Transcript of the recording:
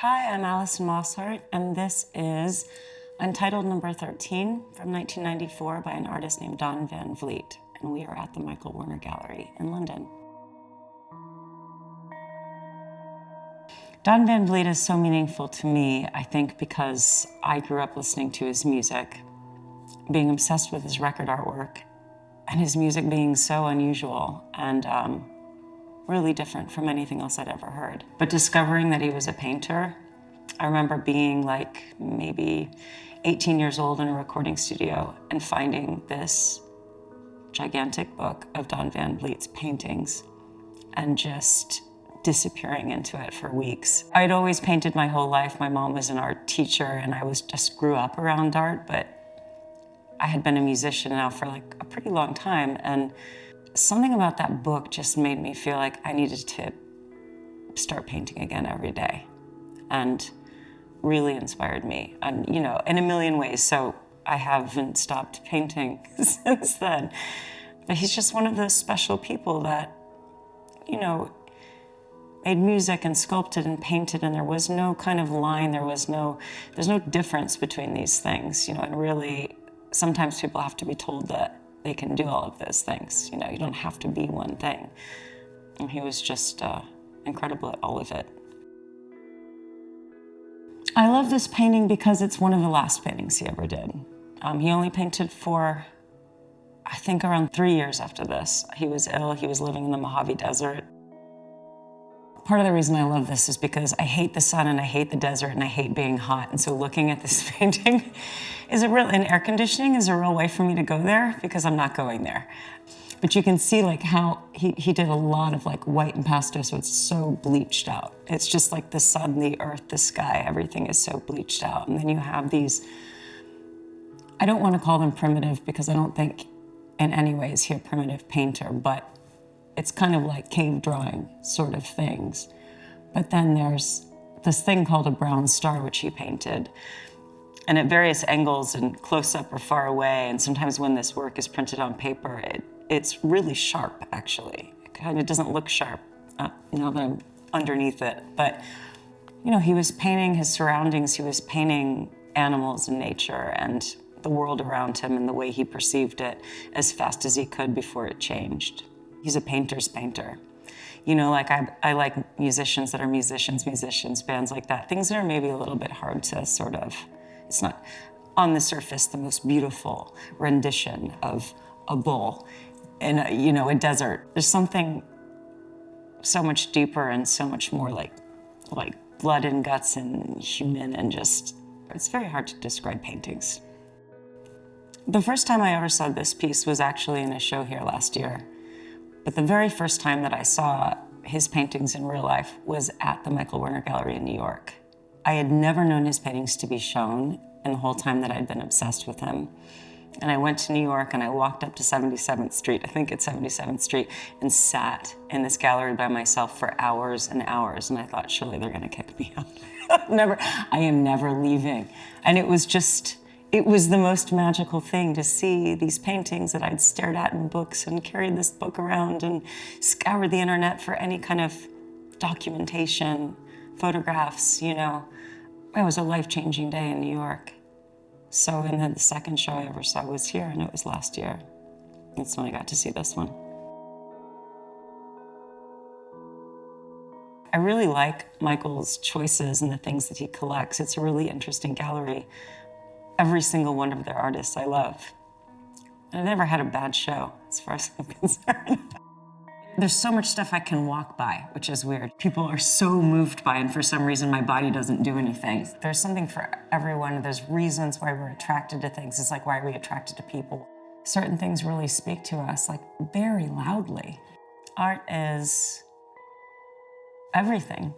Hi, I'm Alison Mosshart, and this is Untitled number 13 from 1994 by an artist named Don Van Vliet, and we are at the Michael Werner Gallery in London. Don Van Vliet is so meaningful to me, I think, because I grew up listening to his music, being obsessed with his record artwork, and his music being so unusual and really different from anything else I'd ever heard. But discovering that he was a painter, I remember being like maybe 18 years old in a recording studio and finding this gigantic book of Don Van Vliet's paintings and just disappearing into it for weeks. I'd always painted my whole life. My mom was an art teacher and I just grew up around art, but I had been a musician now for like a pretty long time, and something about that book just made me feel like I needed to start painting again every day, and really inspired me, and in a million ways. So I haven't stopped painting since then. But he's just one of those special people that, made music and sculpted and painted, and there was no kind of line, there's no difference between these things, and really, sometimes people have to be told that they can do all of those things. You don't have to be one thing. And he was just incredible at all of it. I love this painting because it's one of the last paintings he ever did. He only painted for, I think, around 3 years after this. He was ill, he was living in the Mojave Desert. Part of the reason I love this is because I hate the sun and I hate the desert and I hate being hot. And so looking at this painting and air conditioning is a real way for me to go there, because I'm not going there. But you can see like how he did a lot of like white and pastel, so it's so bleached out. It's just like the sun, the earth, the sky, everything is so bleached out. And then you have these, I don't want to call them primitive because I don't think in any way is he a primitive painter, but it's kind of like cave drawing sort of things. But then there's this thing called a brown star, which he painted. And at various angles and close up or far away, and sometimes when this work is printed on paper, it's really sharp, actually. It kind of doesn't look sharp now that I'm underneath it. But, he was painting his surroundings, he was painting animals and nature and the world around him and the way he perceived it as fast as he could before it changed. He's a painter's painter. I like musicians that are musicians, bands like that. Things that are maybe a little bit hard to sort of, it's not on the surface the most beautiful rendition of a bull in a desert. There's something so much deeper and so much more like blood and guts and human, and just, it's very hard to describe paintings. The first time I ever saw this piece was actually in a show here last year. But the very first time that I saw his paintings in real life was at the Michael Werner Gallery in New York. I had never known his paintings to be shown in the whole time that I'd been obsessed with him. And I went to New York and I walked up to 77th Street, I think it's 77th Street, and sat in this gallery by myself for hours and hours. And I thought, surely they're gonna kick me out. I am never leaving. And it was the most magical thing to see these paintings that I'd stared at in books and carried this book around and scoured the internet for any kind of documentation, photographs, It was a life-changing day in New York. So, and then the second show I ever saw was here, and it was last year. That's when I got to see this one. I really like Michael's choices and the things that he collects. It's a really interesting gallery. Every single one of their artists I love. I've never had a bad show, as far as I'm concerned. There's so much stuff I can walk by, which is weird. People are so moved by, and for some reason my body doesn't do anything. There's something for everyone. There's reasons why we're attracted to things. It's like, why are we attracted to people? Certain things really speak to us, like, very loudly. Art is everything.